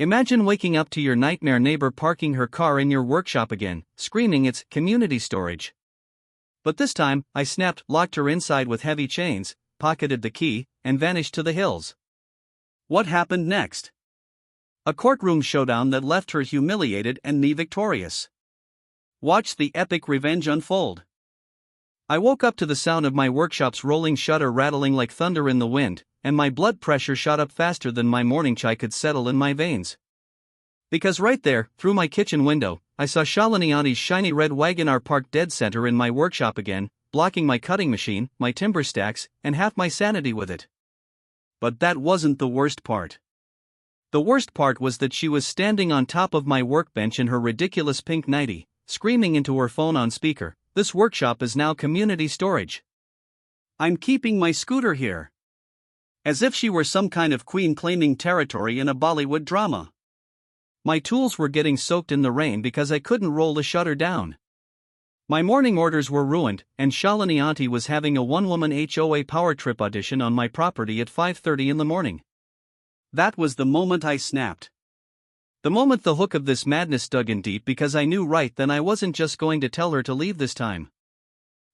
Imagine waking up to your nightmare neighbor parking her car in your workshop again, screaming it's community storage. But this time, I snapped, locked her inside with heavy chains, pocketed the key, and vanished to the hills. What happened next? A courtroom showdown that left her humiliated and me victorious. Watch the epic revenge unfold. I woke up to the sound of my workshop's rolling shutter rattling like thunder in the wind, and my blood pressure shot up faster than my morning chai could settle in my veins. Because right there, through my kitchen window, I saw Shalini Auntie's shiny red Wagon-R parked dead center in my workshop again, blocking my cutting machine, my timber stacks, and half my sanity with it. But that wasn't the worst part. The worst part was that she was standing on top of my workbench in her ridiculous pink nightie, screaming into her phone on speaker, "This workshop is now community storage. I'm keeping my scooter here." As if she were some kind of queen claiming territory in a Bollywood drama. My tools were getting soaked in the rain because I couldn't roll the shutter down. My morning orders were ruined, and Shalini Auntie was having a one-woman HOA power trip audition on my property at 5:30 in the morning. That was the moment I snapped. The moment the hook of this madness dug in deep, because I knew right then I wasn't just going to tell her to leave this time.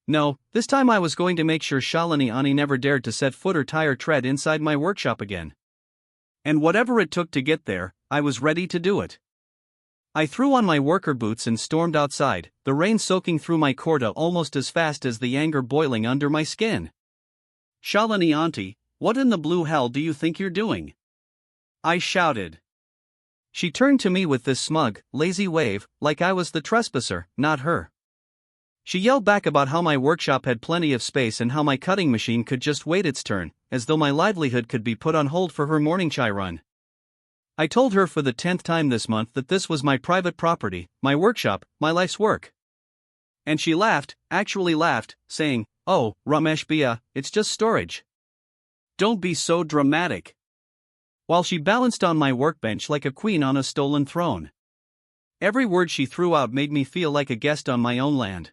No, this time I was going to make sure Shalini Auntie never dared to set foot or tire tread inside my workshop again. And whatever it took to get there, I was ready to do it. I threw on my worker boots and stormed outside, the rain soaking through my kurta almost as fast as the anger boiling under my skin. "Shalini Auntie, what in the blue hell do you think you're doing?" I shouted. She turned to me with this smug, lazy wave, like I was the trespasser, not her. She yelled back about how my workshop had plenty of space and how my cutting machine could just wait its turn, as though my livelihood could be put on hold for her morning chai run. I told her for the 10th time this month that this was my private property, my workshop, my life's work. And she laughed, actually laughed, saying, "Oh, Ramesh Bhaiya, it's just storage. Don't be so dramatic." While she balanced on my workbench like a queen on a stolen throne. Every word she threw out made me feel like a guest on my own land.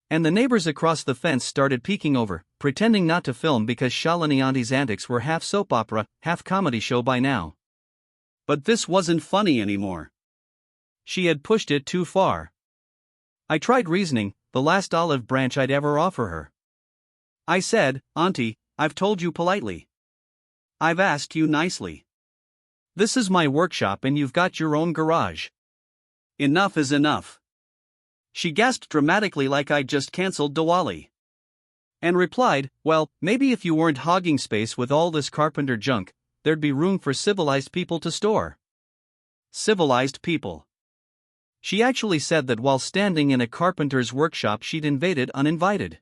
And the neighbors across the fence started peeking over, pretending not to film because Shalini Auntie's antics were half soap opera, half comedy show by now. But this wasn't funny anymore. She had pushed it too far. I tried reasoning, the last olive branch I'd ever offer her. I said, "Auntie, I've told you politely. I've asked you nicely. This is my workshop and you've got your own garage. Enough is enough." She gasped dramatically like I'd just cancelled Diwali. And replied, "Well, maybe if you weren't hogging space with all this carpenter junk, there'd be room for civilized people to store." Civilized people. She actually said that while standing in a carpenter's workshop she'd invaded uninvited.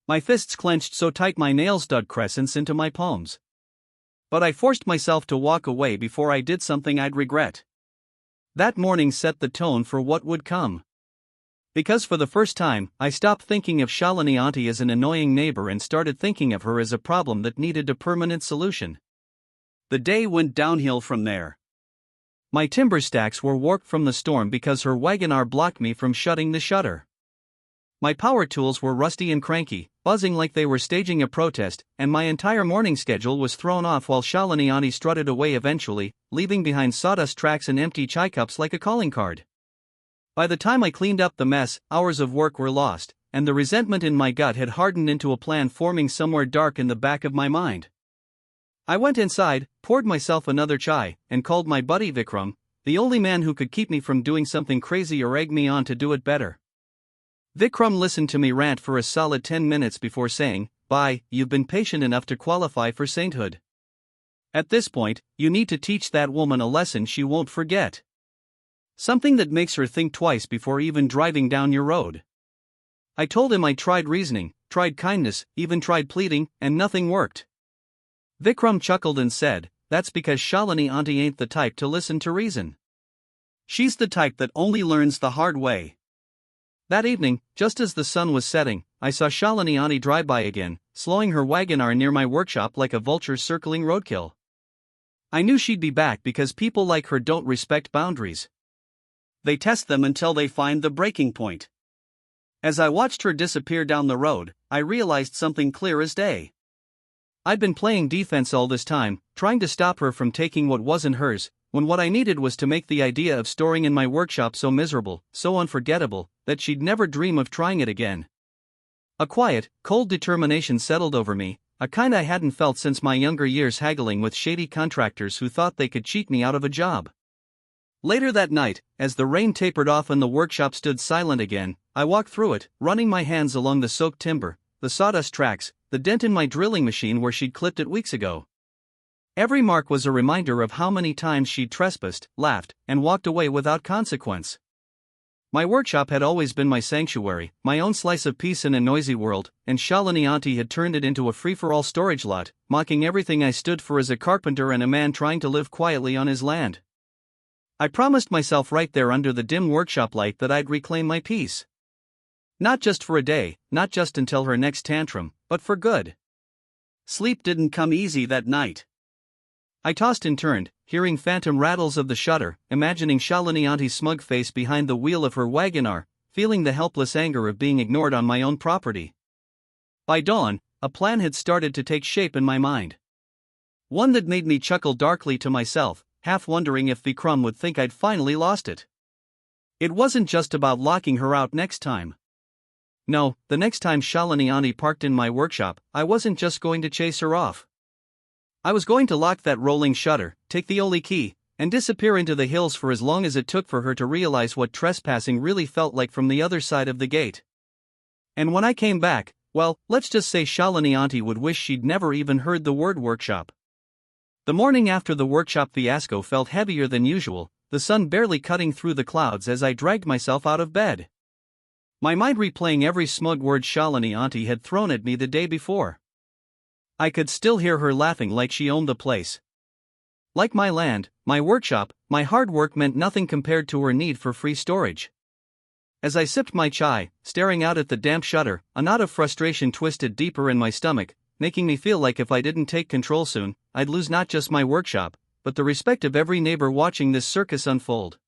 My fists clenched so tight my nails dug crescents into my palms. But I forced myself to walk away before I did something I'd regret. That morning set the tone for what would come. Because for the first time, I stopped thinking of Shalini Auntie as an annoying neighbor and started thinking of her as a problem that needed a permanent solution. The day went downhill from there. My timber stacks were warped from the storm because her Wagon-R blocked me from shutting the shutter. My power tools were rusty and cranky, buzzing like they were staging a protest, and my entire morning schedule was thrown off while Shalini Auntie strutted away eventually, leaving behind sawdust tracks and empty chai cups like a calling card. By the time I cleaned up the mess, hours of work were lost, and the resentment in my gut had hardened into a plan forming somewhere dark in the back of my mind. I went inside, poured myself another chai, and called my buddy Vikram, the only man who could keep me from doing something crazy or egg me on to do it better. Vikram listened to me rant for a solid 10 minutes before saying, "Bye, you've been patient enough to qualify for sainthood. At this point, you need to teach that woman a lesson she won't forget. Something that makes her think twice before even driving down your road." I told him I tried reasoning, tried kindness, even tried pleading, and nothing worked. Vikram chuckled and said, "That's because Shalini Auntie ain't the type to listen to reason. She's the type that only learns the hard way." That evening, just as the sun was setting, I saw Shalini Auntie drive by again, slowing her Wagon-R near my workshop like a vulture circling roadkill. I knew she'd be back because people like her don't respect boundaries. They test them until they find the breaking point. As I watched her disappear down the road, I realized something clear as day. I'd been playing defense all this time, trying to stop her from taking what wasn't hers, when what I needed was to make the idea of storing in my workshop so miserable, so unforgettable, that she'd never dream of trying it again. A quiet, cold determination settled over me, a kind I hadn't felt since my younger years haggling with shady contractors who thought they could cheat me out of a job. Later that night, as the rain tapered off and the workshop stood silent again, I walked through it, running my hands along the soaked timber, the sawdust tracks, the dent in my drilling machine where she'd clipped it weeks ago. Every mark was a reminder of how many times she'd trespassed, laughed, and walked away without consequence. My workshop had always been my sanctuary, my own slice of peace in a noisy world, and Shalini Auntie had turned it into a free-for-all storage lot, mocking everything I stood for as a carpenter and a man trying to live quietly on his land. I promised myself right there under the dim workshop light that I'd reclaim my peace. Not just for a day, not just until her next tantrum, but for good. Sleep didn't come easy that night. I tossed and turned, hearing phantom rattles of the shutter, imagining Shalini Auntie's smug face behind the wheel of her wagoner, feeling the helpless anger of being ignored on my own property. By dawn, a plan had started to take shape in my mind. One that made me chuckle darkly to myself, half wondering if Vikram would think I'd finally lost it. It wasn't just about locking her out next time. No, the next time Shalini Auntie parked in my workshop, I wasn't just going to chase her off. I was going to lock that rolling shutter, take the only key, and disappear into the hills for as long as it took for her to realize what trespassing really felt like from the other side of the gate. And when I came back, well, let's just say Shalini Auntie would wish she'd never even heard the word workshop. The morning after the workshop fiasco felt heavier than usual, the sun barely cutting through the clouds as I dragged myself out of bed. My mind replaying every smug word Shalini Auntie had thrown at me the day before. I could still hear her laughing like she owned the place. Like my land, my workshop, my hard work meant nothing compared to her need for free storage. As I sipped my chai, staring out at the damp shutter, a knot of frustration twisted deeper in my stomach, making me feel like if I didn't take control soon, I'd lose not just my workshop, but the respect of every neighbor watching this circus unfold.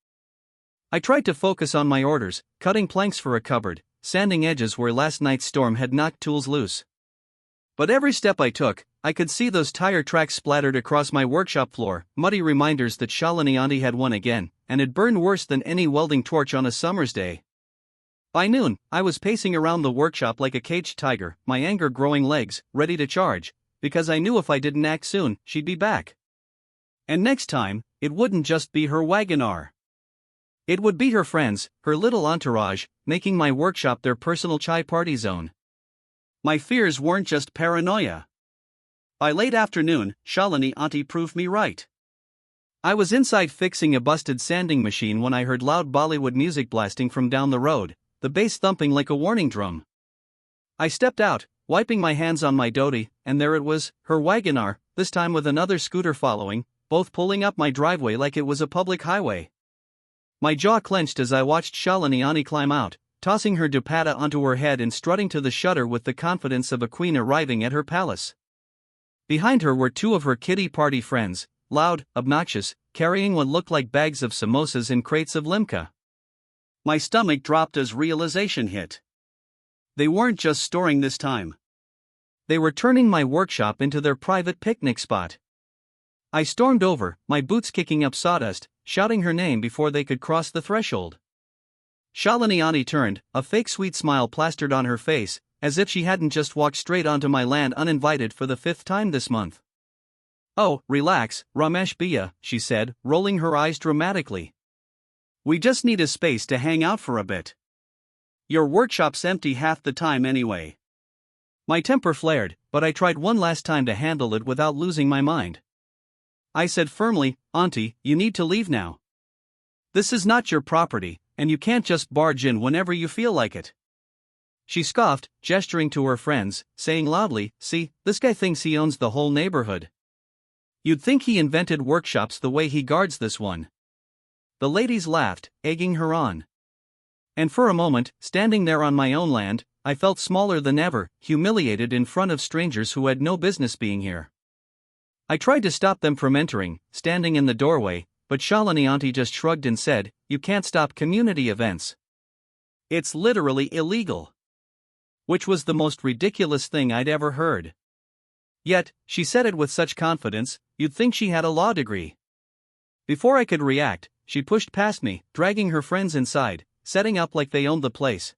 I tried to focus on my orders, cutting planks for a cupboard, sanding edges where last night's storm had knocked tools loose. But every step I took, I could see those tire tracks splattered across my workshop floor, muddy reminders that Shalini Auntie had won again, and had burned worse than any welding torch on a summer's day. By noon, I was pacing around the workshop like a caged tiger, my anger growing legs, ready to charge, because I knew if I didn't act soon, she'd be back. And next time, it wouldn't just be her wagoner. It would be her friends, her little entourage, making my workshop their personal chai party zone. My fears weren't just paranoia. By late afternoon, Shalini Auntie proved me right. I was inside fixing a busted sanding machine when I heard loud Bollywood music blasting from down the road, the bass thumping like a warning drum. I stepped out, wiping my hands on my dhoti, and there it was, her wagoner, this time with another scooter following, both pulling up my driveway like it was a public highway. My jaw clenched as I watched Shalini Auntie climb out, tossing her dupatta onto her head and strutting to the shutter with the confidence of a queen arriving at her palace. Behind her were two of her kiddie party friends, loud, obnoxious, carrying what looked like bags of samosas and crates of limca. My stomach dropped as realization hit. They weren't just storing this time. They were turning my workshop into their private picnic spot. I stormed over, my boots kicking up sawdust, shouting her name before they could cross the threshold. Shalini Auntie turned, a fake sweet smile plastered on her face, as if she hadn't just walked straight onto my land uninvited for the 5th time this month. "Oh, relax, Ramesh Bhaiya," she said, rolling her eyes dramatically. "We just need a space to hang out for a bit. Your workshop's empty half the time anyway." My temper flared, but I tried one last time to handle it without losing my mind. I said firmly, "Auntie, you need to leave now. This is not your property, and you can't just barge in whenever you feel like it." She scoffed, gesturing to her friends, saying loudly, "See, this guy thinks he owns the whole neighborhood. You'd think he invented workshops the way he guards this one." The ladies laughed, egging her on. And for a moment, standing there on my own land, I felt smaller than ever, humiliated in front of strangers who had no business being here. I tried to stop them from entering, standing in the doorway, but Shalini Auntie just shrugged and said, "You can't stop community events. It's literally illegal." Which was the most ridiculous thing I'd ever heard. Yet, she said it with such confidence, you'd think she had a law degree. Before I could react, she pushed past me, dragging her friends inside, setting up like they owned the place.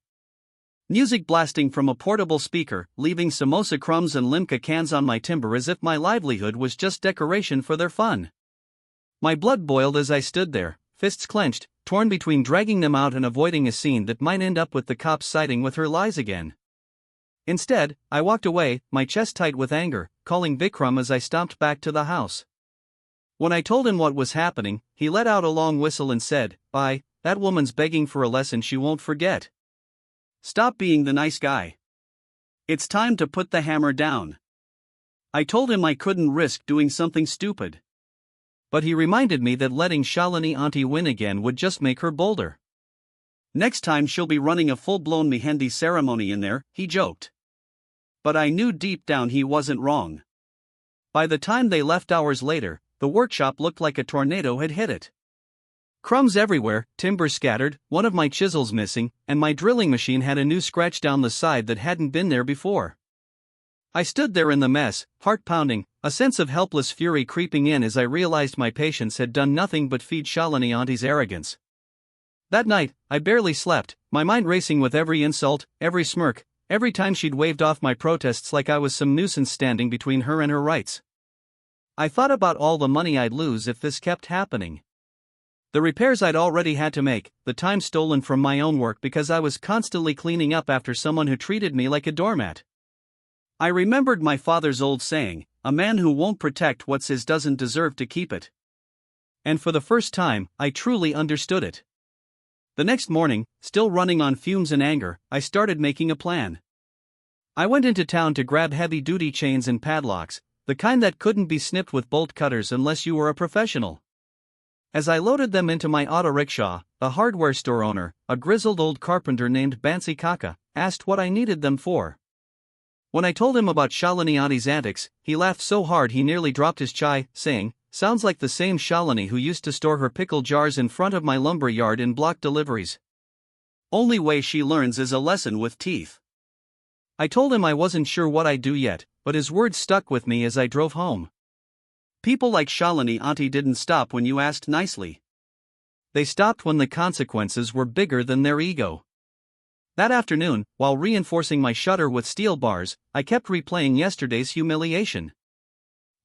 Music blasting from a portable speaker, leaving samosa crumbs and limca cans on my timber as if my livelihood was just decoration for their fun. My blood boiled as I stood there, fists clenched, torn between dragging them out and avoiding a scene that might end up with the cops siding with her lies again. Instead, I walked away, my chest tight with anger, calling Vikram as I stomped back to the house. When I told him what was happening, he let out a long whistle and said, "Bye, that woman's begging for a lesson she won't forget. Stop being the nice guy. It's time to put the hammer down." I told him I couldn't risk doing something stupid. But he reminded me that letting Shalini auntie win again would just make her bolder. "Next time she'll be running a full-blown mehendi ceremony in there," he joked. But I knew deep down he wasn't wrong. By the time they left hours later, the workshop looked like a tornado had hit it. Crumbs everywhere, timber scattered, one of my chisels missing, and my drilling machine had a new scratch down the side that hadn't been there before. I stood there in the mess, heart pounding, a sense of helpless fury creeping in as I realized my patience had done nothing but feed Shalini auntie's arrogance. That night, I barely slept, my mind racing with every insult, every smirk, every time she'd waved off my protests like I was some nuisance standing between her and her rights. I thought about all the money I'd lose if this kept happening. The repairs I'd already had to make, the time stolen from my own work because I was constantly cleaning up after someone who treated me like a doormat. I remembered my father's old saying, "A man who won't protect what's his doesn't deserve to keep it." And for the first time, I truly understood it. The next morning, still running on fumes and anger, I started making a plan. I went into town to grab heavy-duty chains and padlocks, the kind that couldn't be snipped with bolt cutters unless you were a professional. As I loaded them into my auto rickshaw, a hardware store owner, a grizzled old carpenter named Bansi Kaka, asked what I needed them for. When I told him about Shalini auntie's antics, he laughed so hard he nearly dropped his chai, saying, "Sounds like the same Shalini who used to store her pickle jars in front of my lumber yard in block deliveries. Only way she learns is a lesson with teeth." I told him I wasn't sure what I'd do yet, but his words stuck with me as I drove home. People like Shalini auntie didn't stop when you asked nicely. They stopped when the consequences were bigger than their ego. That afternoon, while reinforcing my shutter with steel bars, I kept replaying yesterday's humiliation.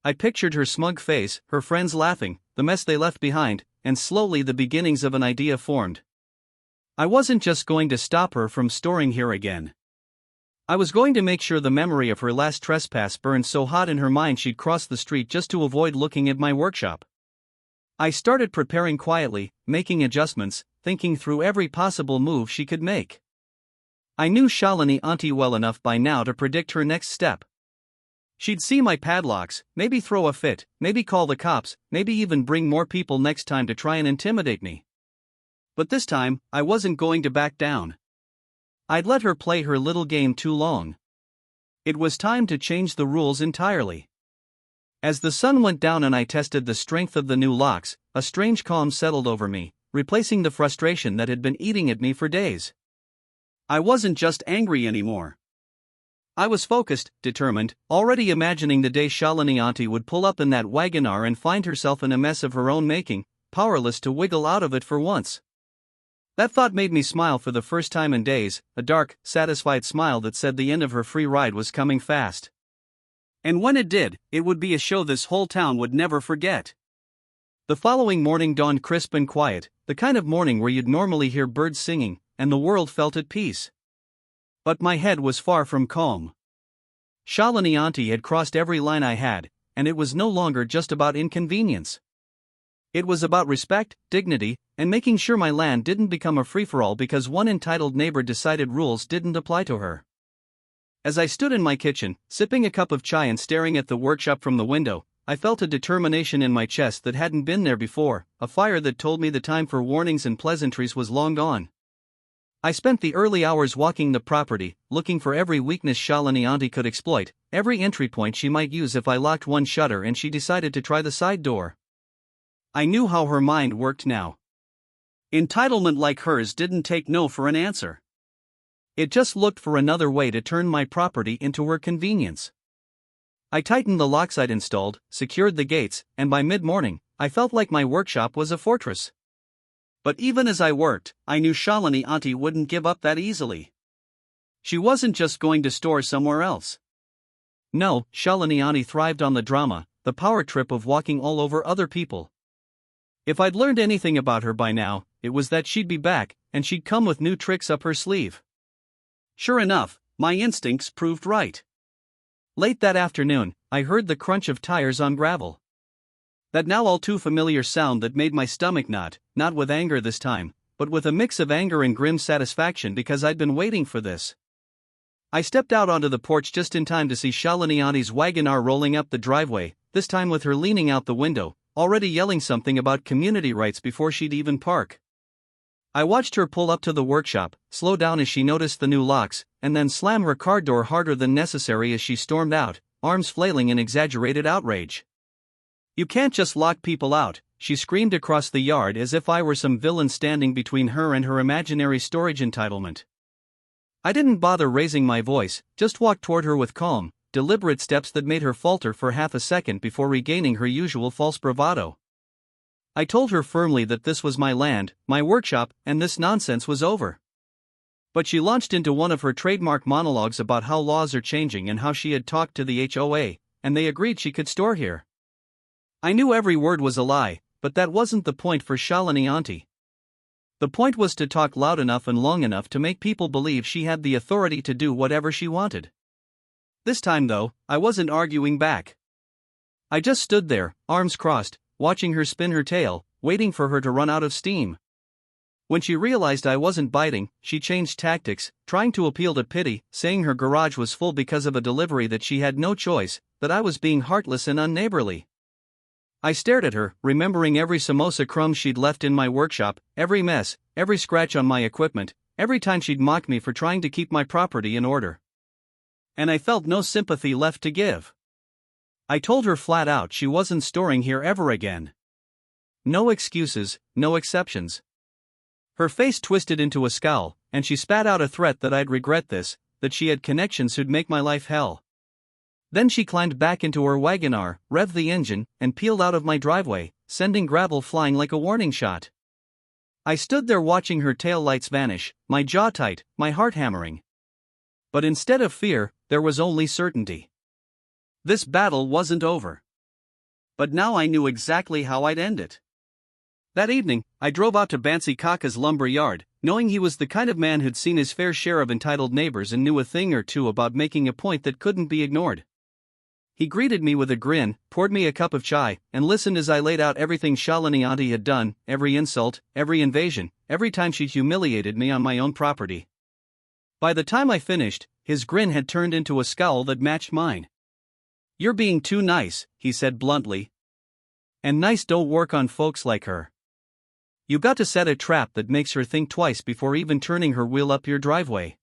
I pictured her smug face, her friends laughing, the mess they left behind, and slowly the beginnings of an idea formed. I wasn't just going to stop her from storing here again. I was going to make sure the memory of her last trespass burned so hot in her mind she'd cross the street just to avoid looking at my workshop. I started preparing quietly, making adjustments, thinking through every possible move she could make. I knew Shalini auntie well enough by now to predict her next step. She'd see my padlocks, maybe throw a fit, maybe call the cops, maybe even bring more people next time to try and intimidate me. But this time, I wasn't going to back down. I'd let her play her little game too long. It was time to change the rules entirely. As the sun went down and I tested the strength of the new locks, a strange calm settled over me, replacing the frustration that had been eating at me for days. I wasn't just angry anymore. I was focused, determined, already imagining the day Shalini auntie would pull up in that Wagoner and find herself in a mess of her own making, powerless to wiggle out of it for once. That thought made me smile for the first time in days, a dark, satisfied smile that said the end of her free ride was coming fast. And when it did, it would be a show this whole town would never forget. The following morning dawned crisp and quiet, the kind of morning where you'd normally hear birds singing, and the world felt at peace. But my head was far from calm. Shalini auntie had crossed every line I had, and it was no longer just about inconvenience. It was about respect, dignity, and making sure my land didn't become a free-for-all because one entitled neighbor decided rules didn't apply to her. As I stood in my kitchen, sipping a cup of chai and staring at the workshop from the window, I felt a determination in my chest that hadn't been there before, a fire that told me the time for warnings and pleasantries was long gone. I spent the early hours walking the property, looking for every weakness Shalini auntie could exploit, every entry point she might use if I locked one shutter and she decided to try the side door. I knew how her mind worked now. Entitlement like hers didn't take no for an answer. It just looked for another way to turn my property into her convenience. I tightened the locks I'd installed, secured the gates, and by mid-morning, I felt like my workshop was a fortress. But even as I worked, I knew Shalini Auntie wouldn't give up that easily. She wasn't just going to store somewhere else. No, Shalini Auntie thrived on the drama, the power trip of walking all over other people. If I'd learned anything about her by now, it was that she'd be back, and she'd come with new tricks up her sleeve. Sure enough, my instincts proved right. Late that afternoon, I heard the crunch of tires on gravel. That now all too familiar sound that made my stomach knot, not with anger this time, but with a mix of anger and grim satisfaction because I'd been waiting for this. I stepped out onto the porch just in time to see Shalini Auntie's Wagonar rolling up the driveway, this time with her leaning out the window, already yelling something about community rights before she'd even park. I watched her pull up to the workshop, slow down as she noticed the new locks, and then slam her car door harder than necessary as she stormed out, arms flailing in exaggerated outrage. "You can't just lock people out," she screamed across the yard as if I were some villain standing between her and her imaginary storage entitlement. I didn't bother raising my voice, just walked toward her with calm, deliberate steps that made her falter for half a second before regaining her usual false bravado. I told her firmly that this was my land, my workshop, and this nonsense was over. But she launched into one of her trademark monologues about how laws are changing and how she had talked to the HOA, and they agreed she could store here. I knew every word was a lie, but that wasn't the point for Shalini Auntie. The point was to talk loud enough and long enough to make people believe she had the authority to do whatever she wanted. This time though, I wasn't arguing back. I just stood there, arms crossed, watching her spin her tail, waiting for her to run out of steam. When she realized I wasn't biting, she changed tactics, trying to appeal to pity, saying her garage was full because of a delivery that she had no choice, that I was being heartless and unneighborly. I stared at her, remembering every samosa crumb she'd left in my workshop, every mess, every scratch on my equipment, every time she'd mocked me for trying to keep my property in order. And I felt no sympathy left to give. I told her flat out she wasn't storing here ever again. No excuses, no exceptions. Her face twisted into a scowl, and she spat out a threat that I'd regret this, that she had connections who'd make my life hell. Then she climbed back into her Wagonar, revved the engine, and peeled out of my driveway, sending gravel flying like a warning shot. I stood there watching her taillights vanish, my jaw tight, my heart hammering. But instead of fear, there was only certainty. This battle wasn't over. But now I knew exactly how I'd end it. That evening, I drove out to Bansi Kaka's lumber yard, knowing he was the kind of man who'd seen his fair share of entitled neighbors and knew a thing or two about making a point that couldn't be ignored. He greeted me with a grin, poured me a cup of chai, and listened as I laid out everything Shalini Auntie had done, every insult, every invasion, every time she humiliated me on my own property. By the time I finished, his grin had turned into a scowl that matched mine. "You're being too nice," he said bluntly. "And nice don't work on folks like her. You got to set a trap that makes her think twice before even turning her wheel up your driveway."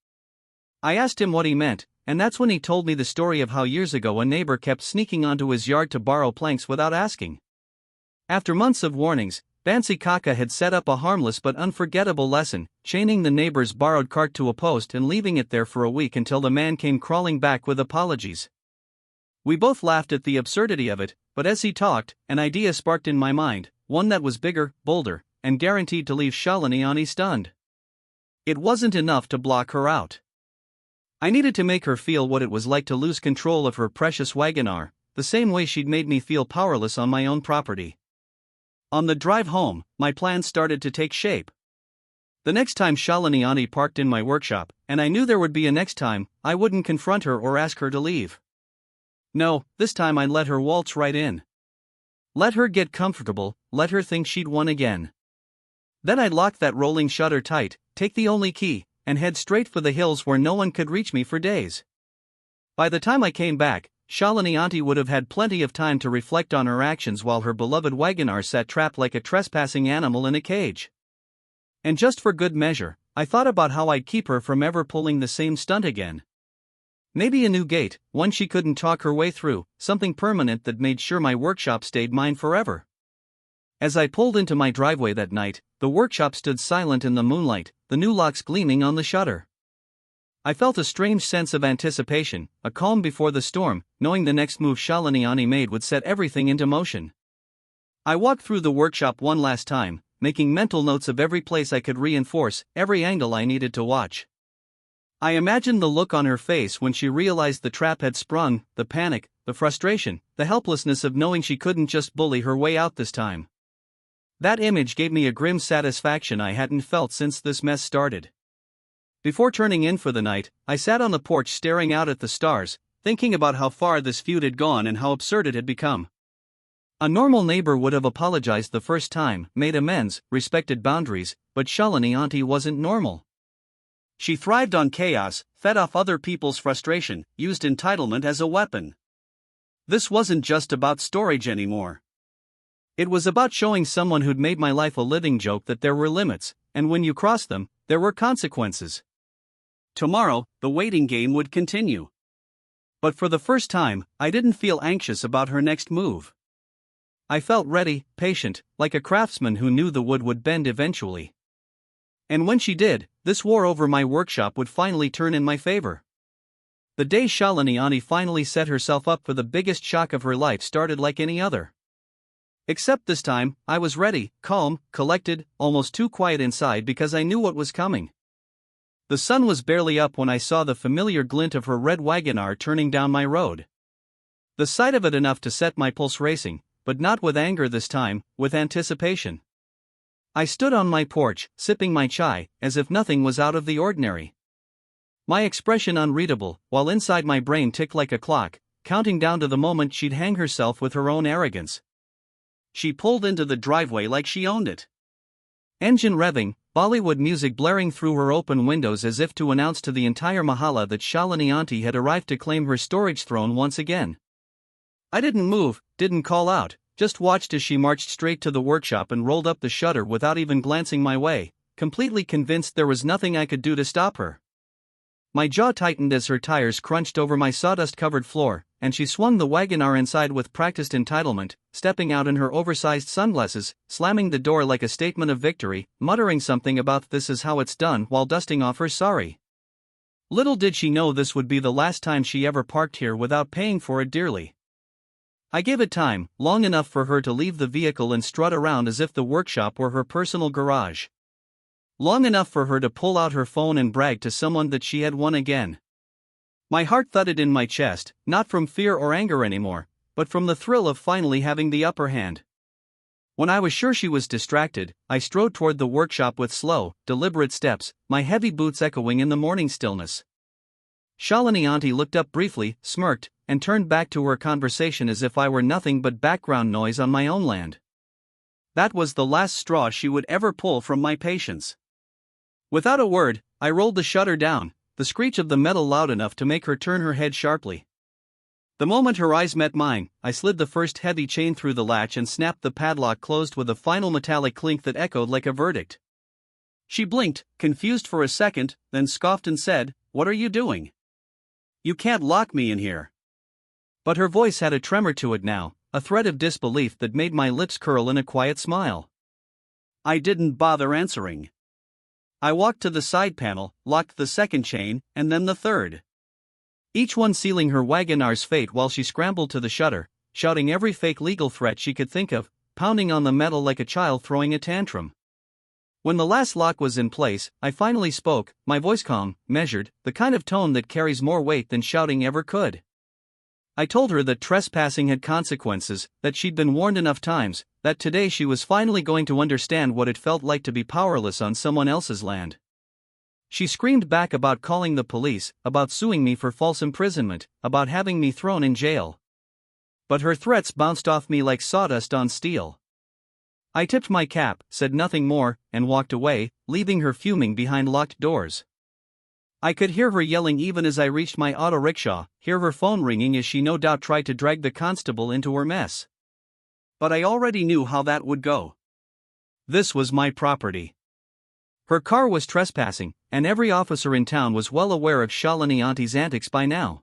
I asked him what he meant, and that's when he told me the story of how years ago a neighbor kept sneaking onto his yard to borrow planks without asking. After months of warnings, Bansi Kaka had set up a harmless but unforgettable lesson, chaining the neighbor's borrowed cart to a post and leaving it there for a week until the man came crawling back with apologies. We both laughed at the absurdity of it, but as he talked, an idea sparked in my mind, one that was bigger, bolder, and guaranteed to leave Shalini Auntie stunned. It wasn't enough to block her out. I needed to make her feel what it was like to lose control of her precious Wagonar, the same way she'd made me feel powerless on my own property. On the drive home, my plans started to take shape. The next time Shalini Auntie parked in my workshop, and I knew there would be a next time, I wouldn't confront her or ask her to leave. No, this time I'd let her waltz right in. Let her get comfortable, let her think she'd won again. Then I'd lock that rolling shutter tight, take the only key, and head straight for the hills where no one could reach me for days. By the time I came back, Shalini Auntie would have had plenty of time to reflect on her actions while her beloved Wagonar sat trapped like a trespassing animal in a cage. And just for good measure, I thought about how I'd keep her from ever pulling the same stunt again. Maybe a new gate, one she couldn't talk her way through, something permanent that made sure my workshop stayed mine forever. As I pulled into my driveway that night, the workshop stood silent in the moonlight, the new locks gleaming on the shutter. I felt a strange sense of anticipation, a calm before the storm, knowing the next move Shalini Aunty made would set everything into motion. I walked through the workshop one last time, making mental notes of every place I could reinforce, every angle I needed to watch. I imagined the look on her face when she realized the trap had sprung, the panic, the frustration, the helplessness of knowing she couldn't just bully her way out this time. That image gave me a grim satisfaction I hadn't felt since this mess started. Before turning in for the night, I sat on the porch staring out at the stars, thinking about how far this feud had gone and how absurd it had become. A normal neighbor would have apologized the first time, made amends, respected boundaries, but Shalini Aunty wasn't normal. She thrived on chaos, fed off other people's frustration, used entitlement as a weapon. This wasn't just about storage anymore. It was about showing someone who'd made my life a living joke that there were limits, and when you crossed them, there were consequences. Tomorrow, the waiting game would continue. But for the first time, I didn't feel anxious about her next move. I felt ready, patient, like a craftsman who knew the wood would bend eventually. And when she did, this war over my workshop would finally turn in my favor. The day Shalini Aunty finally set herself up for the biggest shock of her life started like any other. Except this time, I was ready, calm, collected, almost too quiet inside because I knew what was coming. The sun was barely up when I saw the familiar glint of her red Wagoner turning down my road. The sight of it enough to set my pulse racing, but not with anger this time, with anticipation. I stood on my porch, sipping my chai, as if nothing was out of the ordinary. My expression unreadable, while inside my brain ticked like a clock, counting down to the moment she'd hang herself with her own arrogance. She pulled into the driveway like she owned it. Engine revving, Bollywood music blaring through her open windows as if to announce to the entire Mahalla that Shalini Aunty had arrived to claim her storage throne once again. I didn't move, didn't call out, just watched as she marched straight to the workshop and rolled up the shutter without even glancing my way, completely convinced there was nothing I could do to stop her. My jaw tightened as her tires crunched over my sawdust-covered floor, and she swung the Wagoner inside with practiced entitlement, stepping out in her oversized sunglasses, slamming the door like a statement of victory, muttering something about "this is how it's done" while dusting off her sari. Little did she know this would be the last time she ever parked here without paying for it dearly. I gave it time, long enough for her to leave the vehicle and strut around as if the workshop were her personal garage. Long enough for her to pull out her phone and brag to someone that she had won again. My heart thudded in my chest, not from fear or anger anymore, but from the thrill of finally having the upper hand. When I was sure she was distracted, I strode toward the workshop with slow, deliberate steps, my heavy boots echoing in the morning stillness. Shalini Aunty looked up briefly, smirked, and turned back to her conversation as if I were nothing but background noise on my own land. That was the last straw she would ever pull from my patience. Without a word, I rolled the shutter down, the screech of the metal loud enough to make her turn her head sharply. The moment her eyes met mine, I slid the first heavy chain through the latch and snapped the padlock closed with a final metallic clink that echoed like a verdict. She blinked, confused for a second, then scoffed and said, "What are you doing? You can't lock me in here." But her voice had a tremor to it now, a thread of disbelief that made my lips curl in a quiet smile. I didn't bother answering. I walked to the side panel, locked the second chain, and then the third. Each one sealing her Wagoner's fate while she scrambled to the shutter, shouting every fake legal threat she could think of, pounding on the metal like a child throwing a tantrum. When the last lock was in place, I finally spoke, my voice calm, measured, the kind of tone that carries more weight than shouting ever could. I told her that trespassing had consequences, that she'd been warned enough times, that today she was finally going to understand what it felt like to be powerless on someone else's land. She screamed back about calling the police, about suing me for false imprisonment, about having me thrown in jail. But her threats bounced off me like sawdust on steel. I tipped my cap, said nothing more, and walked away, leaving her fuming behind locked doors. I could hear her yelling even as I reached my auto rickshaw, hear her phone ringing as she no doubt tried to drag the constable into her mess. But I already knew how that would go. This was my property. Her car was trespassing, and every officer in town was well aware of Shalini Aunty's antics by now.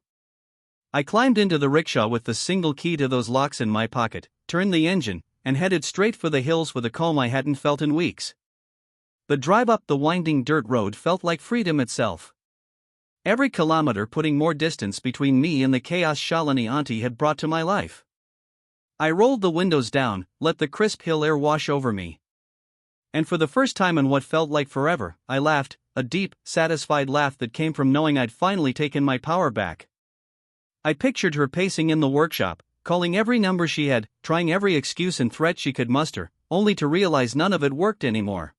I climbed into the rickshaw with the single key to those locks in my pocket, turned the engine, and headed straight for the hills with a calm I hadn't felt in weeks. The drive up the winding dirt road felt like freedom itself. every kilometer putting more distance between me and the chaos Shalini auntie had brought to my life. I rolled the windows down, let the crisp hill air wash over me. And for the first time in what felt like forever, I laughed, a deep, satisfied laugh that came from knowing I'd finally taken my power back. I pictured her pacing in the workshop, calling every number she had, trying every excuse and threat she could muster, only to realize none of it worked anymore.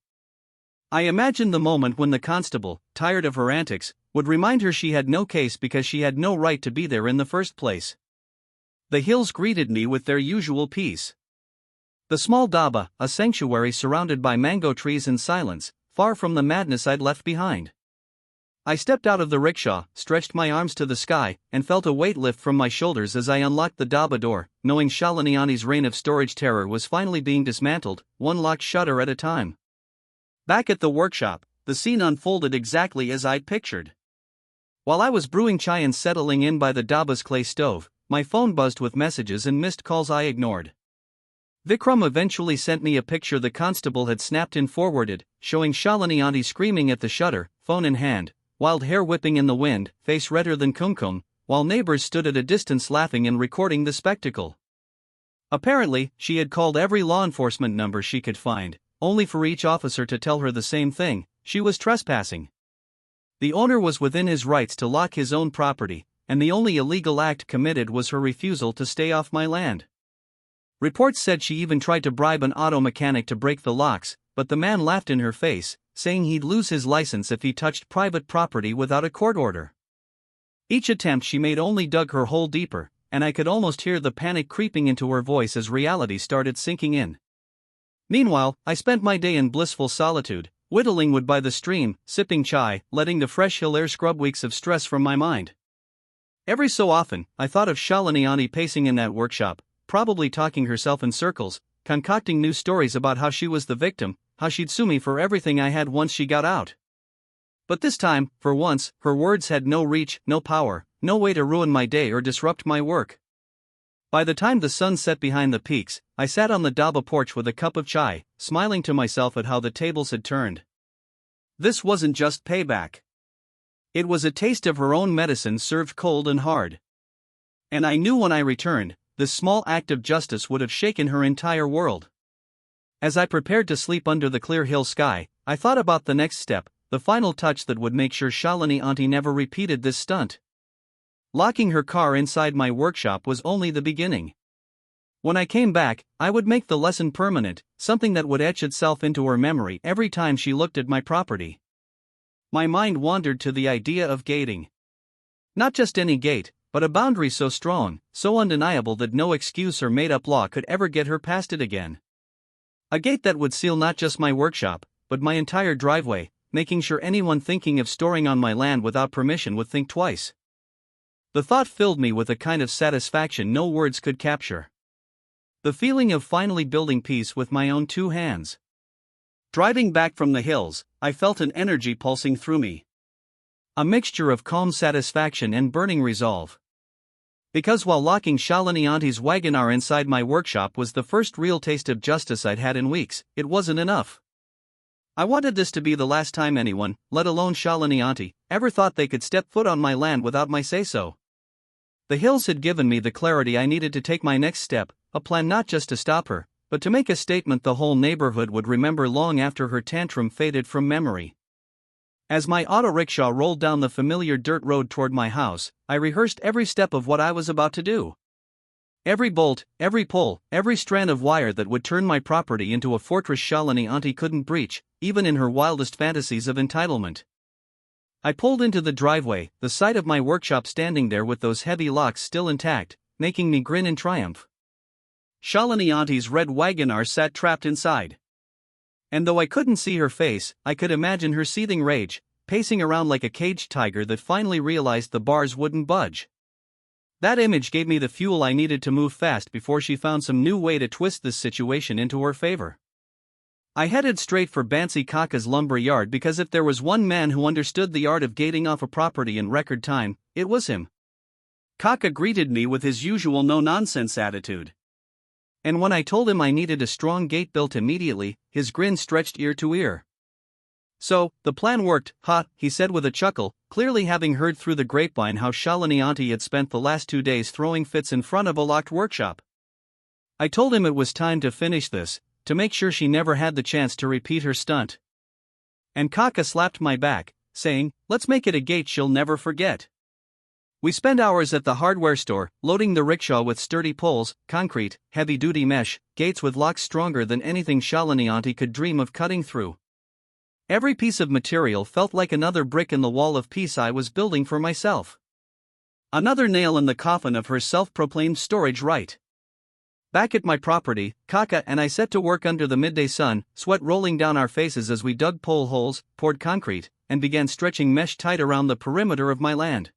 I imagined the moment when the constable, tired of her antics, would remind her she had no case because she had no right to be there in the first place. The hills greeted me with their usual peace. The small dhaba, a sanctuary surrounded by mango trees and silence, far from the madness I'd left behind. I stepped out of the rickshaw, stretched my arms to the sky, and felt a weight lift from my shoulders as I unlocked the dhaba door, knowing Shalini auntie's reign of storage terror was finally being dismantled, one locked shutter at a time. Back at the workshop, the scene unfolded exactly as I'd pictured. While I was brewing chai and settling in by the dhaba's clay stove, my phone buzzed with messages and missed calls I ignored. Vikram eventually sent me a picture the constable had snapped and forwarded, showing Shalini auntie screaming at the shutter, phone in hand, wild hair whipping in the wind, face redder than kumkum, while neighbors stood at a distance laughing and recording the spectacle. Apparently, she had called every law enforcement number she could find, only for each officer to tell her the same thing: she was trespassing. The owner was within his rights to lock his own property, and the only illegal act committed was her refusal to stay off my land. Reports said she even tried to bribe an auto mechanic to break the locks, but the man laughed in her face, saying he'd lose his license if he touched private property without a court order. Each attempt she made only dug her hole deeper, and I could almost hear the panic creeping into her voice as reality started sinking in. Meanwhile, I spent my day in blissful solitude, whittling wood by the stream, sipping chai, letting the fresh hill air scrub weeks of stress from my mind. Every so often, I thought of Shalini auntie pacing in that workshop, probably talking herself in circles, concocting new stories about how she was the victim, how she'd sue me for everything I had once she got out. But this time, for once, her words had no reach, no power, no way to ruin my day or disrupt my work. By the time the sun set behind the peaks, I sat on the dhaba porch with a cup of chai, smiling to myself at how the tables had turned. This wasn't just payback. It was a taste of her own medicine served cold and hard. And I knew when I returned, this small act of justice would have shaken her entire world. As I prepared to sleep under the clear hill sky, I thought about the next step, the final touch that would make sure Shalini auntie never repeated this stunt. Locking her car inside my workshop was only the beginning. When I came back, I would make the lesson permanent, something that would etch itself into her memory every time she looked at my property. My mind wandered to the idea of gating. Not just any gate, but a boundary so strong, so undeniable that no excuse or made-up law could ever get her past it again. A gate that would seal not just my workshop, but my entire driveway, making sure anyone thinking of storing on my land without permission would think twice. The thought filled me with a kind of satisfaction no words could capture. The feeling of finally building peace with my own two hands. Driving back from the hills, I felt an energy pulsing through me. A mixture of calm satisfaction and burning resolve. Because while locking Shalini auntie's Wagoner inside my workshop was the first real taste of justice I'd had in weeks, it wasn't enough. I wanted this to be the last time anyone, let alone Shalini auntie, ever thought they could step foot on my land without my say-so. The hills had given me the clarity I needed to take my next step, a plan not just to stop her, but to make a statement the whole neighborhood would remember long after her tantrum faded from memory. As my auto rickshaw rolled down the familiar dirt road toward my house, I rehearsed every step of what I was about to do. Every bolt, every pull, every strand of wire that would turn my property into a fortress Shalini auntie couldn't breach, even in her wildest fantasies of entitlement. I pulled into the driveway, the sight of my workshop standing there with those heavy locks still intact, making me grin in triumph. Shalini auntie's red Wagoner sat trapped inside. And though I couldn't see her face, I could imagine her seething rage, pacing around like a caged tiger that finally realized the bars wouldn't budge. That image gave me the fuel I needed to move fast before she found some new way to twist this situation into her favor. I headed straight for Bansi Kaka's lumber yard because if there was one man who understood the art of gating off a property in record time, it was him. Kaka greeted me with his usual no-nonsense attitude. And when I told him I needed a strong gate built immediately, his grin stretched ear to ear. So, the plan worked, ha, he said with a chuckle, clearly having heard through the grapevine how Shalini Auntie had spent the last 2 days throwing fits in front of a locked workshop. I told him it was time to finish this, to make sure she never had the chance to repeat her stunt. And Kaka slapped my back, saying, let's make it a gate she'll never forget. We spent hours at the hardware store, loading the rickshaw with sturdy poles, concrete, heavy-duty mesh, gates with locks stronger than anything Shalini Auntie could dream of cutting through. Every piece of material felt like another brick in the wall of peace I was building for myself. Another nail in the coffin of her self-proclaimed storage right. Back at my property, Kaka and I set to work under the midday sun, sweat rolling down our faces as we dug pole holes, poured concrete, and began stretching mesh tight around the perimeter of my land.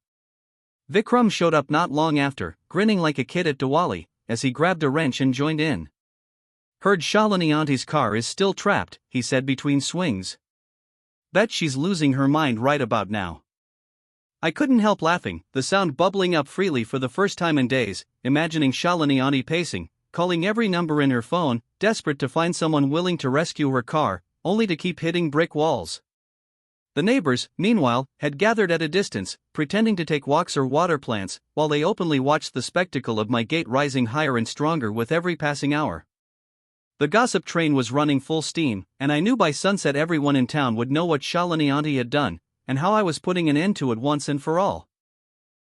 Vikram showed up not long after, grinning like a kid at Diwali, as he grabbed a wrench and joined in. Heard Shalini Auntie's car is still trapped, he said between swings. Bet she's losing her mind right about now. I couldn't help laughing, the sound bubbling up freely for the first time in days, imagining Shalini Auntie pacing, calling every number in her phone, desperate to find someone willing to rescue her car, only to keep hitting brick walls. The neighbors, meanwhile, had gathered at a distance, pretending to take walks or water plants, while they openly watched the spectacle of my gate rising higher and stronger with every passing hour. The gossip train was running full steam, and I knew by sunset everyone in town would know what Shalini Auntie had done, and how I was putting an end to it once and for all.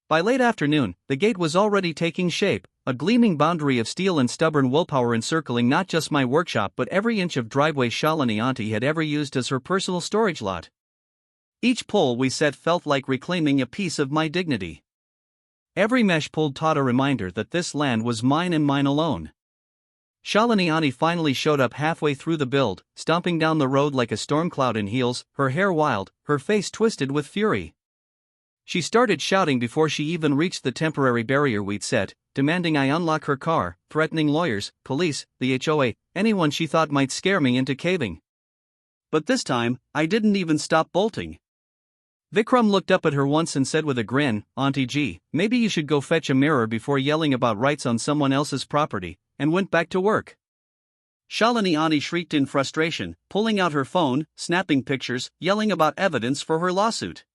By late afternoon, the gate was already taking shape, a gleaming boundary of steel and stubborn willpower encircling not just my workshop but every inch of driveway Shalini Auntie had ever used as her personal storage lot. Each pole we set felt like reclaiming a piece of my dignity. Every mesh pulled taught a reminder that this land was mine and mine alone. Shalini Auntie finally showed up halfway through the build, stomping down the road like a storm cloud in heels, her hair wild, her face twisted with fury. She started shouting before she even reached the temporary barrier we'd set, demanding I unlock her car, threatening lawyers, police, the HOA, anyone she thought might scare me into caving. But this time, I didn't even stop bolting. Vikram looked up at her once and said with a grin, Auntie G, maybe you should go fetch a mirror before yelling about rights on someone else's property, and went back to work. Shalini Auntie shrieked in frustration, pulling out her phone, snapping pictures, yelling about evidence for her lawsuit.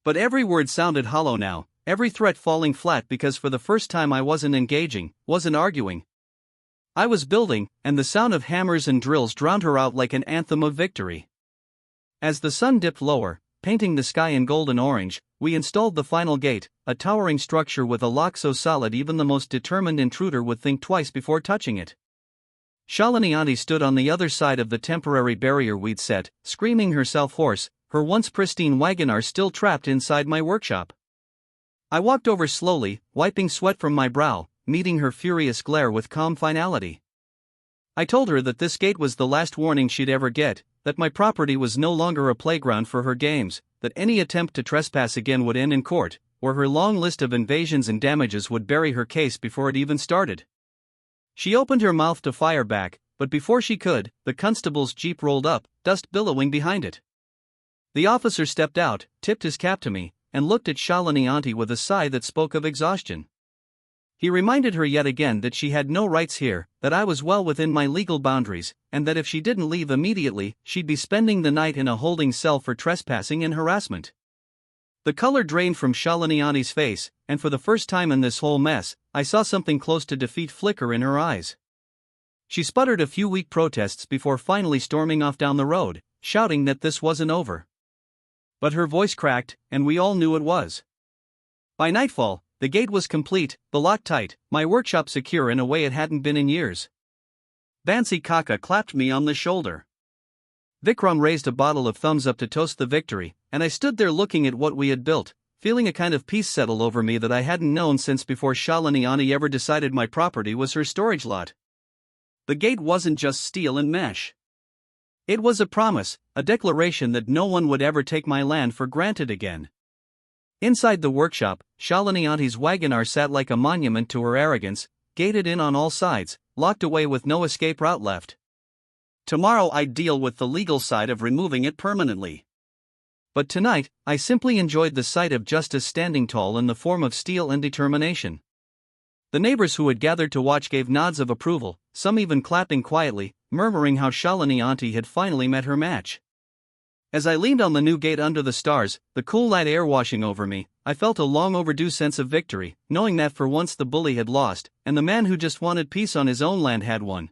But every word sounded hollow now, every threat falling flat because for the first time I wasn't engaging, wasn't arguing. I was building, and the sound of hammers and drills drowned her out like an anthem of victory. As the sun dipped lower, painting the sky in golden orange, we installed the final gate, a towering structure with a lock so solid even the most determined intruder would think twice before touching it. Shalini Auntie stood on the other side of the temporary barrier we'd set, screaming herself hoarse, her once pristine Wagoner still trapped inside my workshop. I walked over slowly, wiping sweat from my brow, meeting her furious glare with calm finality. I told her that this gate was the last warning she'd ever get, that my property was no longer a playground for her games, that any attempt to trespass again would end in court, where her long list of invasions and damages would bury her case before it even started. She opened her mouth to fire back, but before she could, the constable's jeep rolled up, dust billowing behind it. The officer stepped out, tipped his cap to me, and looked at Shalini Auntie with a sigh that spoke of exhaustion. He reminded her yet again that she had no rights here, that I was well within my legal boundaries, and that if she didn't leave immediately, she'd be spending the night in a holding cell for trespassing and harassment. The color drained from Shalini Auntie's face, and for the first time in this whole mess, I saw something close to defeat flicker in her eyes. She sputtered a few weak protests before finally storming off down the road, shouting that this wasn't over. But her voice cracked, and we all knew it was. By nightfall, the gate was complete, the lock tight, my workshop secure in a way it hadn't been in years. Bansi Kaka clapped me on the shoulder. Vikram raised a bottle of thumbs up to toast the victory, and I stood there looking at what we had built, feeling a kind of peace settle over me that I hadn't known since before Shalini Auntie ever decided my property was her storage lot. The gate wasn't just steel and mesh. It was a promise, a declaration that no one would ever take my land for granted again. Inside the workshop, Shalini Auntie's Wagoner sat like a monument to her arrogance, gated in on all sides, locked away with no escape route left. Tomorrow I'd deal with the legal side of removing it permanently. But tonight, I simply enjoyed the sight of justice standing tall in the form of steel and determination. The neighbors who had gathered to watch gave nods of approval, some even clapping quietly, murmuring how Shalini Auntie had finally met her match. As I leaned on the new gate under the stars, the cool night air washing over me, I felt a long overdue sense of victory, knowing that for once the bully had lost, and the man who just wanted peace on his own land had won.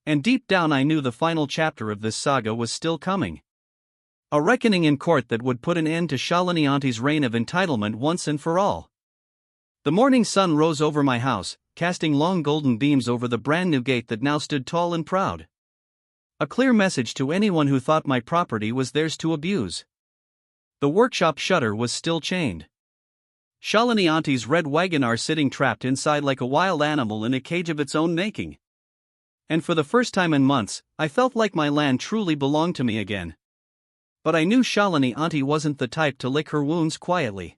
And deep down I knew the final chapter of this saga was still coming. A reckoning in court that would put an end to Shalini Auntie's reign of entitlement once and for all. The morning sun rose over my house, casting long golden beams over the brand new gate that now stood tall and proud. A clear message to anyone who thought my property was theirs to abuse. The workshop shutter was still chained. Shalini Auntie's red Wagoner sitting trapped inside like a wild animal in a cage of its own making. And for the first time in months, I felt like my land truly belonged to me again. But I knew Shalini Auntie wasn't the type to lick her wounds quietly.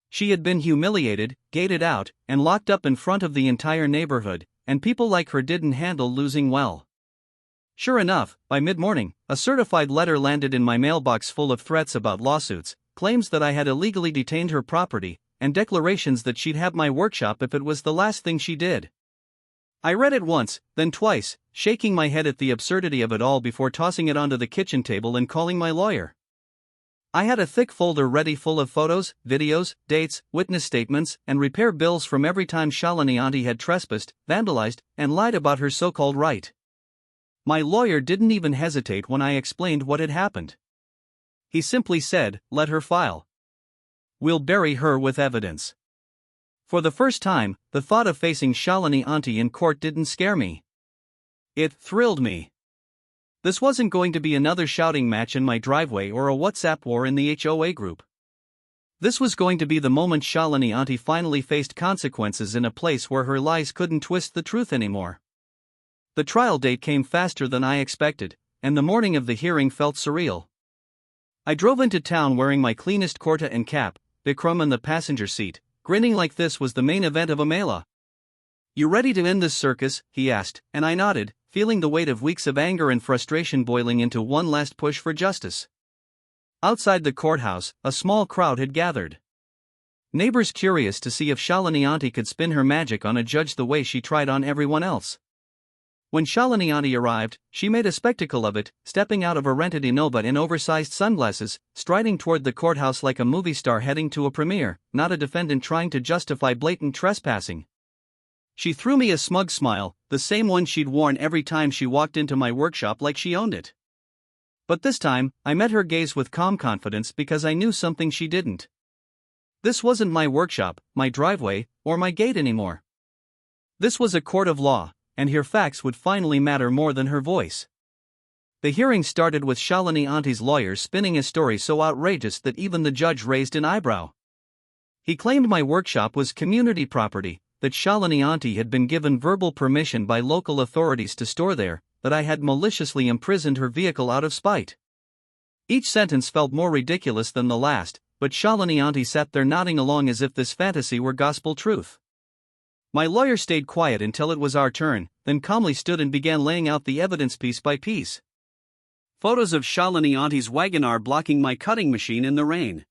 She had been humiliated, gated out, and locked up in front of the entire neighborhood, and people like her didn't handle losing well. Sure enough, by mid-morning, a certified letter landed in my mailbox full of threats about lawsuits, claims that I had illegally detained her property, and declarations that she'd have my workshop if it was the last thing she did. I read it once, then twice, shaking my head at the absurdity of it all before tossing it onto the kitchen table and calling my lawyer. I had a thick folder ready full of photos, videos, dates, witness statements, and repair bills from every time Shalini Auntie had trespassed, vandalized, and lied about her so-called right. My lawyer didn't even hesitate when I explained what had happened. He simply said, "Let her file. We'll bury her with evidence." For the first time, the thought of facing Shalini Auntie in court didn't scare me. It thrilled me. This wasn't going to be another shouting match in my driveway or a WhatsApp war in the HOA group. This was going to be the moment Shalini Auntie finally faced consequences in a place where her lies couldn't twist the truth anymore. The trial date came faster than I expected, and the morning of the hearing felt surreal. I drove into town wearing my cleanest kurta and cap, Bikram in the passenger seat, grinning like this was the main event of a mela. "You ready to end this circus?" he asked, and I nodded, feeling the weight of weeks of anger and frustration boiling into one last push for justice. Outside the courthouse, a small crowd had gathered. Neighbors curious to see if Shalini Auntie could spin her magic on a judge the way she tried on everyone else. When Shalini Auntie arrived, she made a spectacle of it, stepping out of a rented Innova in oversized sunglasses, striding toward the courthouse like a movie star heading to a premiere, not a defendant trying to justify blatant trespassing. She threw me a smug smile, the same one she'd worn every time she walked into my workshop like she owned it. But this time, I met her gaze with calm confidence because I knew something she didn't. This wasn't my workshop, my driveway, or my gate anymore. This was a court of law, and her facts would finally matter more than her voice. The hearing started with Shalini Auntie's lawyer spinning a story so outrageous that even the judge raised an eyebrow. He claimed my workshop was community property, that Shalini Auntie had been given verbal permission by local authorities to store there, that I had maliciously imprisoned her vehicle out of spite. Each sentence felt more ridiculous than the last, but Shalini Auntie sat there nodding along as if this fantasy were gospel truth. My lawyer stayed quiet until it was our turn, then calmly stood and began laying out the evidence piece by piece. Photos of Shalini Auntie's Wagoner blocking my cutting machine in the rain.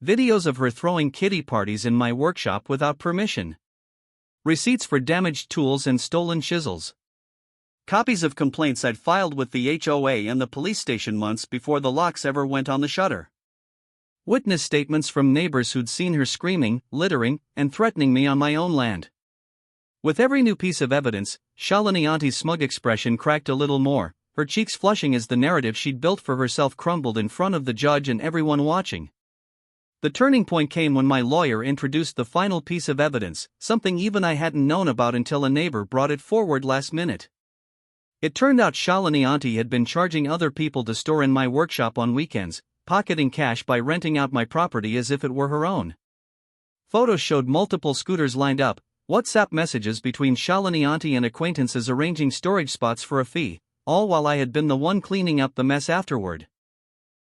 Videos of her throwing kiddie parties in my workshop without permission. Receipts for damaged tools and stolen chisels. Copies of complaints I'd filed with the HOA and the police station months before the locks ever went on the shutter. Witness statements from neighbors who'd seen her screaming, littering, and threatening me on my own land. With every new piece of evidence, Shalini Auntie's smug expression cracked a little more, her cheeks flushing as the narrative she'd built for herself crumbled in front of the judge and everyone watching. The turning point came when my lawyer introduced the final piece of evidence, something even I hadn't known about until a neighbor brought it forward last minute. It turned out Shalini Auntie had been charging other people to store in my workshop on weekends, pocketing cash by renting out my property as if it were her own. Photos showed multiple scooters lined up, WhatsApp messages between Shalini Auntie and acquaintances arranging storage spots for a fee, all while I had been the one cleaning up the mess afterward.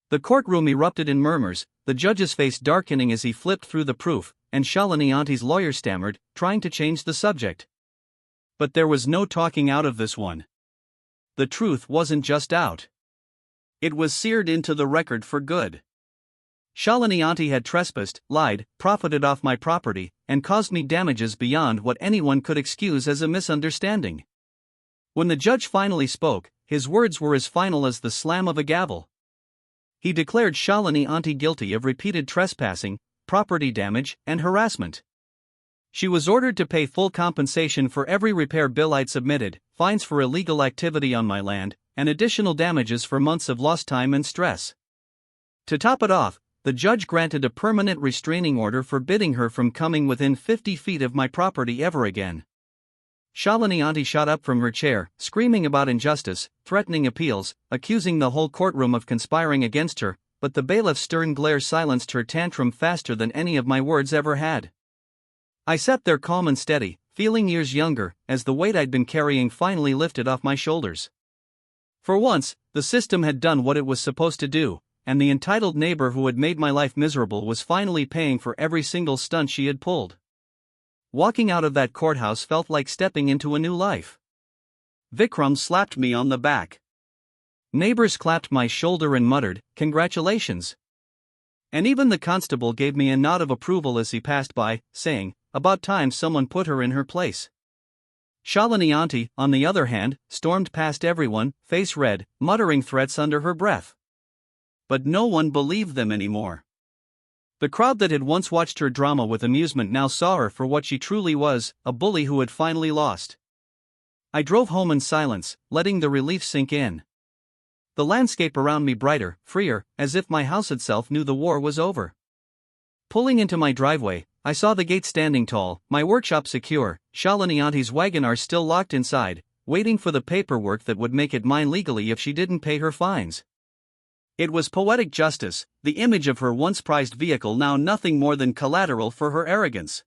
The courtroom erupted in murmurs, the judge's face darkening as he flipped through the proof, and Shalini Auntie's lawyer stammered, trying to change the subject. But there was no talking out of this one. The truth wasn't just out. It was seared into the record for good. Shalini Auntie had trespassed, lied, profited off my property, and caused me damages beyond what anyone could excuse as a misunderstanding. When the judge finally spoke, his words were as final as the slam of a gavel. He declared Shalini Auntie guilty of repeated trespassing, property damage, and harassment. She was ordered to pay full compensation for every repair bill I'd submitted, fines for illegal activity on my land, and additional damages for months of lost time and stress. To top it off, the judge granted a permanent restraining order forbidding her from coming within 50 feet of my property ever again. Shalini Auntie shot up from her chair, screaming about injustice, threatening appeals, accusing the whole courtroom of conspiring against her, but the bailiff's stern glare silenced her tantrum faster than any of my words ever had. I sat there calm and steady, feeling years younger, as the weight I'd been carrying finally lifted off my shoulders. For once, the system had done what it was supposed to do, and the entitled neighbor who had made my life miserable was finally paying for every single stunt she had pulled. Walking out of that courthouse felt like stepping into a new life. Vikram slapped me on the back. Neighbors clapped my shoulder and muttered, "Congratulations." And even the constable gave me a nod of approval as he passed by, saying, "About time someone put her in her place." Shalini Auntie, on the other hand, stormed past everyone, face red, muttering threats under her breath. But no one believed them anymore. The crowd that had once watched her drama with amusement now saw her for what she truly was, a bully who had finally lost. I drove home in silence, letting the relief sink in. The landscape around me brighter, freer, as if my house itself knew the war was over. Pulling into my driveway, I saw the gate standing tall, my workshop secure, Shalini Auntie's wagoner still locked inside, waiting for the paperwork that would make it mine legally if she didn't pay her fines. It was poetic justice, the image of her once prized vehicle now nothing more than collateral for her arrogance.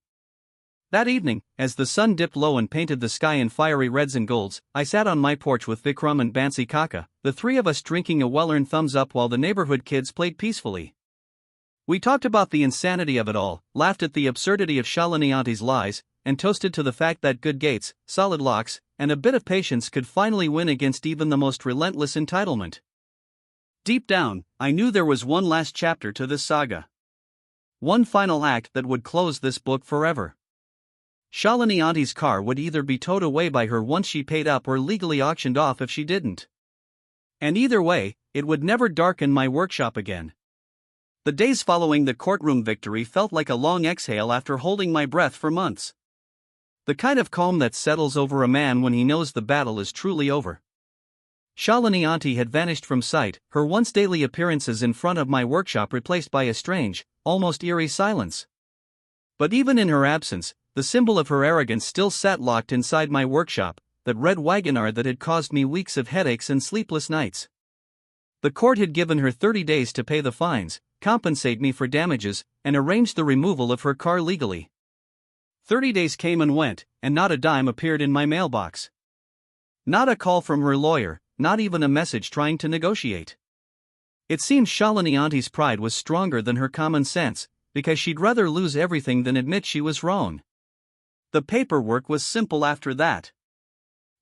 That evening, as the sun dipped low and painted the sky in fiery reds and golds, I sat on my porch with Vikram and Bansi Kaka, the three of us drinking a well-earned thumbs up while the neighborhood kids played peacefully. We talked about the insanity of it all, laughed at the absurdity of Shalini Auntie's lies, and toasted to the fact that good gates, solid locks, and a bit of patience could finally win against even the most relentless entitlement. Deep down, I knew there was one last chapter to this saga. One final act that would close this book forever. Shalini Auntie's car would either be towed away by her once she paid up or legally auctioned off if she didn't. And either way, it would never darken my workshop again. The days following the courtroom victory felt like a long exhale after holding my breath for months. The kind of calm that settles over a man when he knows the battle is truly over. Shalini Auntie had vanished from sight, her once daily appearances in front of my workshop replaced by a strange, almost eerie silence. But even in her absence, the symbol of her arrogance still sat locked inside my workshop, that red wagoner that had caused me weeks of headaches and sleepless nights. The court had given her 30 days to pay the fines, compensate me for damages, and arrange the removal of her car legally. 30 days came and went, and not a dime appeared in my mailbox. Not a call from her lawyer, not even a message trying to negotiate. It seemed Shalini Auntie's pride was stronger than her common sense, because she'd rather lose everything than admit she was wrong. The paperwork was simple after that.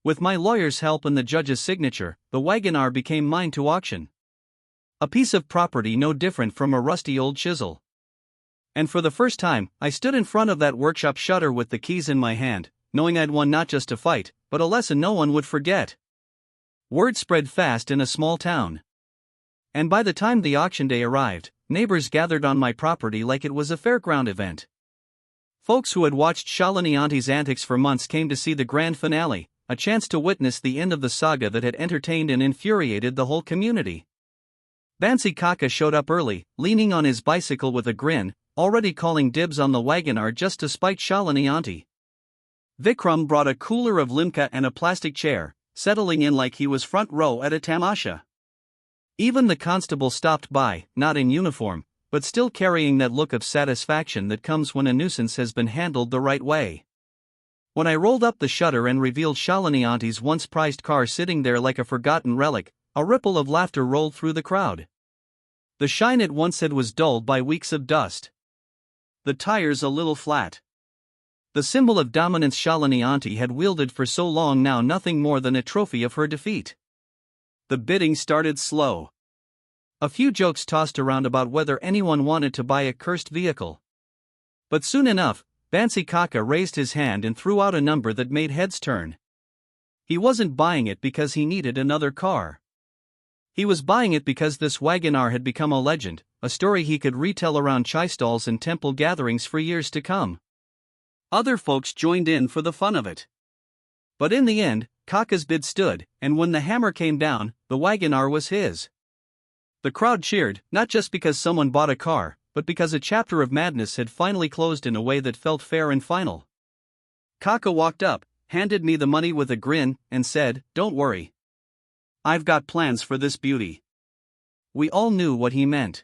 With my lawyer's help and the judge's signature, the wagoner became mine to auction. A piece of property no different from a rusty old chisel. And for the first time, I stood in front of that workshop shutter with the keys in my hand, knowing I'd won not just a fight, but a lesson no one would forget. Word spread fast in a small town. And by the time the auction day arrived, neighbors gathered on my property like it was a fairground event. Folks who had watched Shalini Auntie's antics for months came to see the grand finale, a chance to witness the end of the saga that had entertained and infuriated the whole community. Bansi Kaka showed up early, leaning on his bicycle with a grin, already calling dibs on the wagoner just to spite Shalini Auntie. Vikram brought a cooler of limca and a plastic chair, settling in like he was front row at a tamasha. Even the constable stopped by, not in uniform, but still carrying that look of satisfaction that comes when a nuisance has been handled the right way. When I rolled up the shutter and revealed Shalini Auntie's once prized car sitting there like a forgotten relic, a ripple of laughter rolled through the crowd. The shine it once had was dulled by weeks of dust. The tires a little flat. The symbol of dominance Shalini Auntie had wielded for so long now nothing more than a trophy of her defeat. The bidding started slow. A few jokes tossed around about whether anyone wanted to buy a cursed vehicle. But soon enough, Bansi Kaka raised his hand and threw out a number that made heads turn. He wasn't buying it because he needed another car. He was buying it because this Wagoner had become a legend, a story he could retell around chai stalls and temple gatherings for years to come. Other folks joined in for the fun of it. But in the end, Kaka's bid stood, and when the hammer came down, the Wagoner was his. The crowd cheered, not just because someone bought a car, but because a chapter of madness had finally closed in a way that felt fair and final. Kaka walked up, handed me the money with a grin, and said, "Don't worry. I've got plans for this beauty." We all knew what he meant.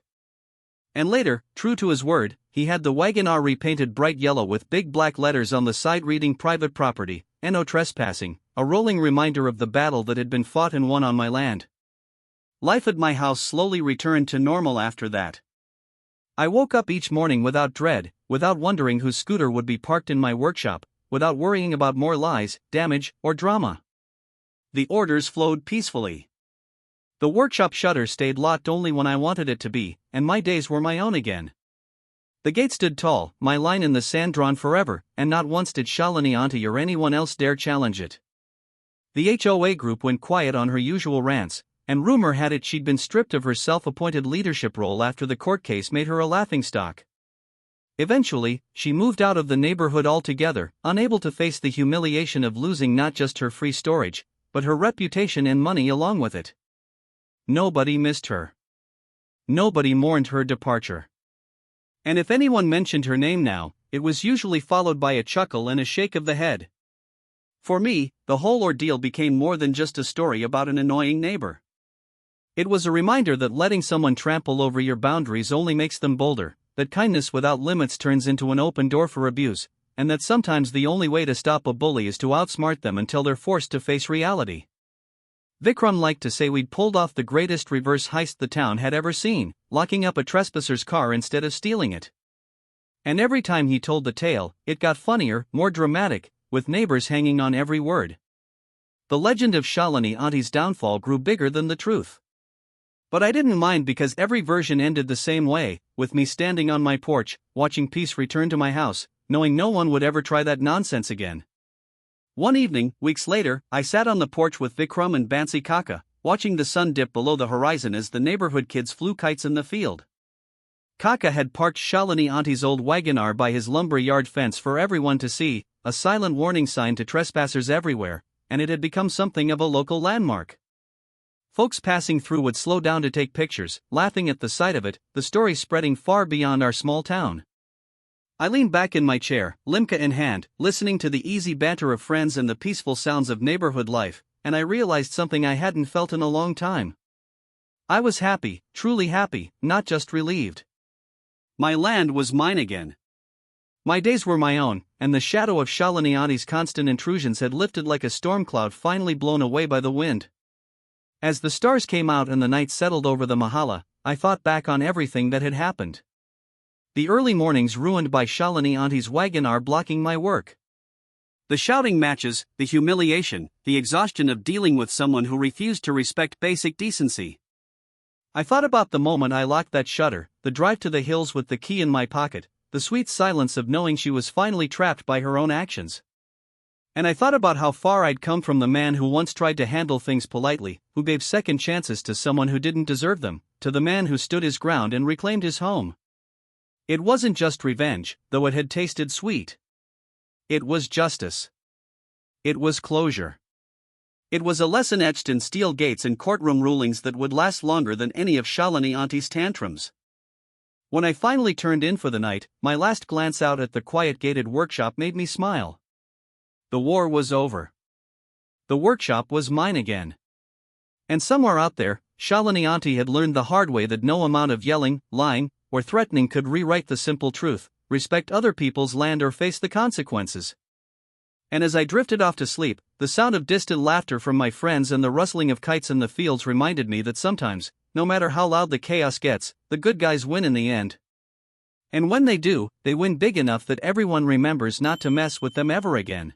And later, true to his word, he had the Wagoner repainted bright yellow with big black letters on the side reading "Private Property, no trespassing," a rolling reminder of the battle that had been fought and won on my land. Life at my house slowly returned to normal after that. I woke up each morning without dread, without wondering whose scooter would be parked in my workshop, without worrying about more lies, damage, or drama. The orders flowed peacefully. The workshop shutter stayed locked only when I wanted it to be, and my days were my own again. The gate stood tall, my line in the sand drawn forever, and not once did Shalini Auntie or anyone else dare challenge it. The HOA group went quiet on her usual rants, and rumor had it she'd been stripped of her self-appointed leadership role after the court case made her a laughingstock. Eventually, she moved out of the neighborhood altogether, unable to face the humiliation of losing not just her free storage, but her reputation and money along with it. Nobody missed her. Nobody mourned her departure. And if anyone mentioned her name now, it was usually followed by a chuckle and a shake of the head. For me, the whole ordeal became more than just a story about an annoying neighbor. It was a reminder that letting someone trample over your boundaries only makes them bolder, that kindness without limits turns into an open door for abuse, and that sometimes the only way to stop a bully is to outsmart them until they're forced to face reality. Vikram liked to say we'd pulled off the greatest reverse heist the town had ever seen, locking up a trespasser's car instead of stealing it. And every time he told the tale, it got funnier, more dramatic, with neighbors hanging on every word. The legend of Shalini Auntie's downfall grew bigger than the truth. But I didn't mind because every version ended the same way, with me standing on my porch, watching peace return to my house, knowing no one would ever try that nonsense again. One evening, weeks later, I sat on the porch with Vikram and Bansi Kaka, watching the sun dip below the horizon as the neighborhood kids flew kites in the field. Kaka had parked Shalini Auntie's old Wagoner by his lumber yard fence for everyone to see, a silent warning sign to trespassers everywhere, and it had become something of a local landmark. Folks passing through would slow down to take pictures, laughing at the sight of it, the story spreading far beyond our small town. I leaned back in my chair, limca in hand, listening to the easy banter of friends and the peaceful sounds of neighborhood life, and I realized something I hadn't felt in a long time. I was happy, truly happy, not just relieved. My land was mine again. My days were my own, and the shadow of Shalini Auntie's constant intrusions had lifted like a storm cloud finally blown away by the wind. As the stars came out and the night settled over the Mahalla, I thought back on everything that had happened. The early mornings ruined by Shalini Auntie's Wagoner blocking my work. The shouting matches, the humiliation, the exhaustion of dealing with someone who refused to respect basic decency. I thought about the moment I locked that shutter, the drive to the hills with the key in my pocket, the sweet silence of knowing she was finally trapped by her own actions. And I thought about how far I'd come from the man who once tried to handle things politely, who gave second chances to someone who didn't deserve them, to the man who stood his ground and reclaimed his home. It wasn't just revenge, though it had tasted sweet. It was justice. It was closure. It was a lesson etched in steel gates and courtroom rulings that would last longer than any of Shalini Auntie's tantrums. When I finally turned in for the night, my last glance out at the quiet gated workshop made me smile. The war was over. The workshop was mine again. And somewhere out there, Shalini Auntie had learned the hard way that no amount of yelling, lying, or threatening could rewrite the simple truth: respect other people's land or face the consequences. And as I drifted off to sleep, the sound of distant laughter from my friends and the rustling of kites in the fields reminded me that sometimes, no matter how loud the chaos gets, the good guys win in the end. And when they do, they win big enough that everyone remembers not to mess with them ever again.